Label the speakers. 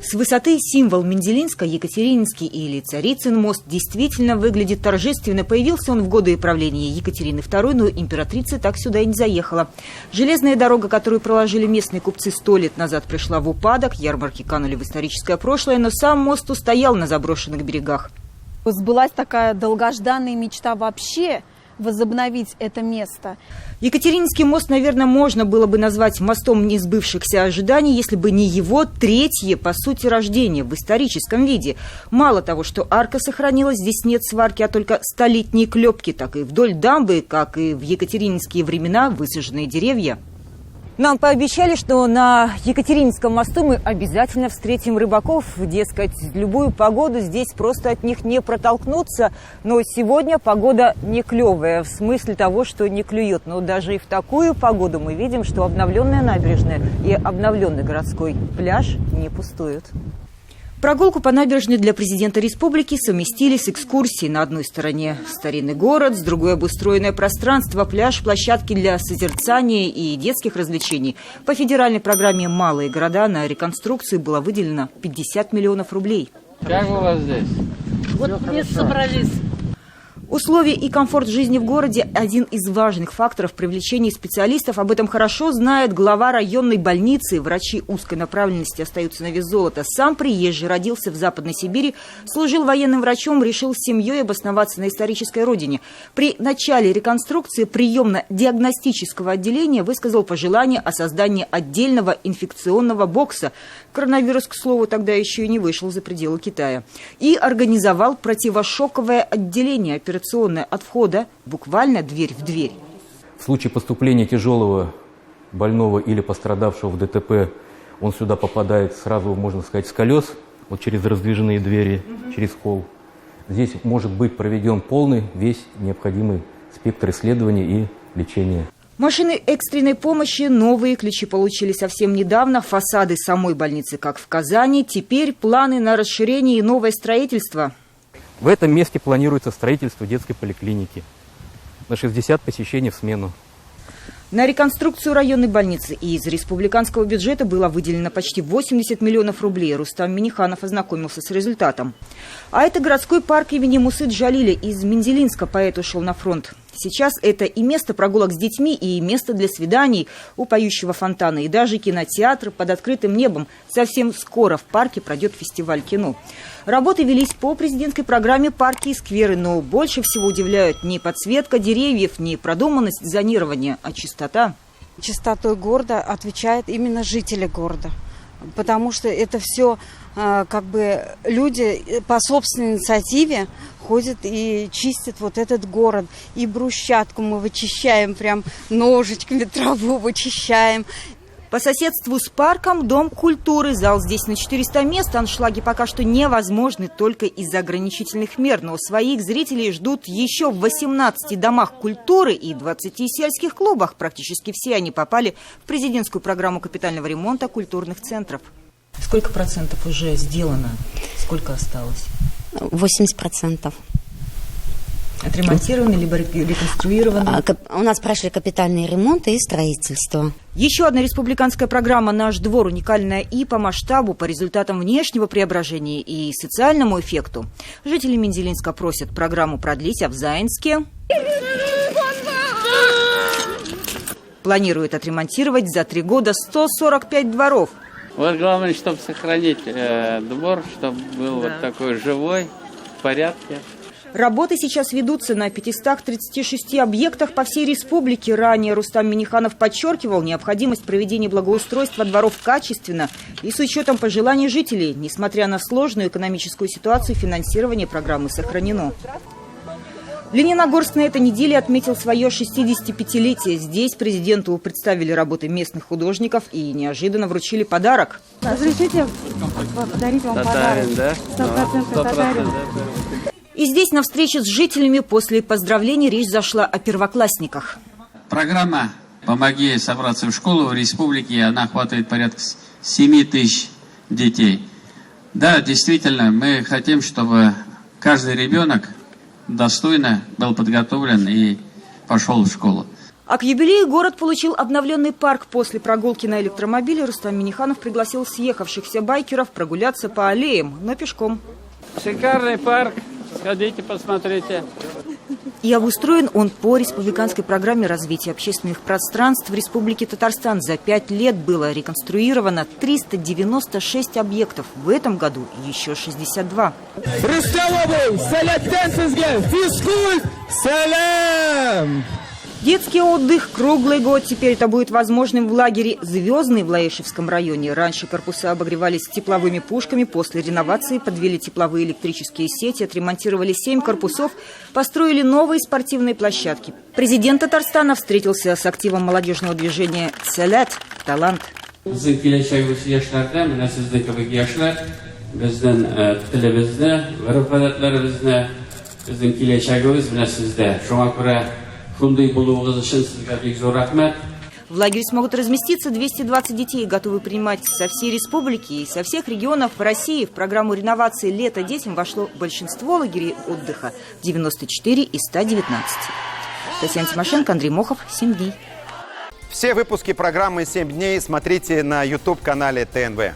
Speaker 1: С высоты символ Мензелинска, Екатерининский или Царицын мост действительно выглядит торжественно. Появился он в годы правления Екатерины II, но императрица так сюда и не заехала. Железная дорога, которую проложили местные купцы 100 лет назад, пришла в упадок, ярмарки канули в историческое прошлое, но сам мост устоял на заброшенных берегах.
Speaker 2: Сбылась такая долгожданная мечта вообще возобновить это место.
Speaker 1: Екатерининский мост, наверное, можно было бы назвать мостом несбывшихся ожиданий, если бы не его третье, по сути, рождение в историческом виде. Мало того, что арка сохранилась, здесь нет сварки, а только столетние клепки, так и вдоль дамбы, как и в екатерининские времена, высаженные деревья. Нам пообещали, что на Екатерининском мосту мы обязательно встретим рыбаков. Дескать, любую погоду здесь просто от них не протолкнуться. Но сегодня погода не клевая, в смысле того, что не клюет. Но даже и в такую погоду мы видим, что обновленная набережная и обновленный городской пляж не пустуют. Прогулку по набережной для президента республики совместили с экскурсией. На одной стороне старинный город, с другой обустроенное пространство, пляж, площадки для созерцания и детских развлечений. По федеральной программе «Малые города» на реконструкцию было выделено 50 миллионов рублей.
Speaker 3: Как у вас здесь?
Speaker 4: Вот здесь собрались.
Speaker 1: Условия и комфорт жизни в городе – один из важных факторов привлечения специалистов. Об этом хорошо знает глава районной больницы. Врачи узкой направленности остаются на вес золота. Сам приезжий, родился в Западной Сибири, служил военным врачом, решил с семьей обосноваться на исторической родине. При начале реконструкции приемно-диагностического отделения высказал пожелание о создании отдельного инфекционного бокса. Коронавирус, к слову, тогда еще и не вышел за пределы Китая. И организовал противошоковое отделение, операционное от входа, буквально дверь в дверь.
Speaker 5: В случае поступления тяжелого больного или пострадавшего в ДТП, он сюда попадает сразу, можно сказать, с колес, вот через раздвижные двери, через холл. Здесь может быть проведен полный, весь необходимый спектр исследований и лечения.
Speaker 1: Машины экстренной помощи новые, ключи получили совсем недавно. Фасады самой больницы, как в Казани. Теперь планы на расширение и новое строительство.
Speaker 5: В этом месте планируется строительство детской поликлиники на 60 посещений в смену.
Speaker 1: На реконструкцию районной больницы из республиканского бюджета было выделено почти 80 миллионов рублей. Рустам Минниханов ознакомился с результатом. А это городской парк имени Мусы Джалиля. Из Мензелинска поэт ушел на фронт. Сейчас это и место прогулок с детьми, и место для свиданий у поющего фонтана, и даже кинотеатр под открытым небом. Совсем скоро в парке пройдет фестиваль кино. Работы велись по президентской программе «Парки и скверы», но больше всего удивляют не подсветка деревьев, не продуманность зонирования, а чистота.
Speaker 2: Чистотой города отвечают именно жители города, потому что это все как бы люди по собственной инициативе ходят и чистят вот этот город. И брусчатку мы вычищаем, прям ножичками траву вычищаем.
Speaker 1: По соседству с парком Дом культуры. Зал здесь на 400 мест. Аншлаги пока что невозможны только из-за ограничительных мер. Но своих зрителей ждут еще в 18 домах культуры и 20 сельских клубах. Практически все они попали в президентскую программу капитального ремонта культурных центров. Сколько процентов уже сделано? Сколько осталось?
Speaker 6: 80%.
Speaker 1: Отремонтированы либо реконструированы?
Speaker 6: У нас прошли капитальные ремонты и строительство.
Speaker 1: Еще одна республиканская программа «Наш двор» уникальная и по масштабу, по результатам внешнего преображения и социальному эффекту. Жители Мензелинска просят программу продлить, а в Заинске планируют отремонтировать за 3 года 145 дворов.
Speaker 3: Вот главное, чтобы сохранить двор, чтобы был вот такой живой, в порядке.
Speaker 1: Работы сейчас ведутся на 536 объектах по всей республике. Ранее Рустам Минниханов подчеркивал необходимость проведения благоустройства дворов качественно и с учетом пожеланий жителей. Несмотря на сложную экономическую ситуацию, финансирование программы сохранено. Лениногорск на этой неделе отметил свое 65-летие. Здесь президенту представили работы местных художников и неожиданно вручили подарок.
Speaker 2: Разрешите подарить вам подарок?
Speaker 3: Да?
Speaker 2: 100% татарин.
Speaker 1: И здесь на встрече с жителями после поздравлений речь зашла о первоклассниках.
Speaker 7: Программа «Помоги собраться в школу» в республике, она охватывает порядка 7 тысяч детей. Да, действительно, мы хотим, чтобы каждый ребенок достойно был подготовлен и пошел в школу.
Speaker 1: А к юбилею город получил обновленный парк. После прогулки на электромобиле Рустам Минниханов пригласил съехавшихся байкеров прогуляться по аллеям, но пешком.
Speaker 3: Шикарный парк. Сходите, посмотрите.
Speaker 1: И обустроен он по республиканской программе развития общественных пространств в Республике Татарстан. За 5 лет было реконструировано 396 объектов. В этом году еще 62. Детский отдых круглый год. Теперь это будет возможным в лагере «Звездный» в Лаишевском районе. Раньше корпуса обогревались тепловыми пушками. После реновации подвели тепловые электрические сети, отремонтировали 7 корпусов, построили новые спортивные площадки. Президент Татарстана встретился с активом молодежного движения «Салят» – «Талант». В лагере смогут разместиться 220 детей, готовы принимать со всей республики и со всех регионов России. В программу реновации «Лето детям» вошло большинство лагерей отдыха – 94 из 119. Татьяна Тимошенко, Андрей Мохов, 7 дней.
Speaker 8: Все выпуски программы «7 дней» смотрите на YouTube-канале ТНВ.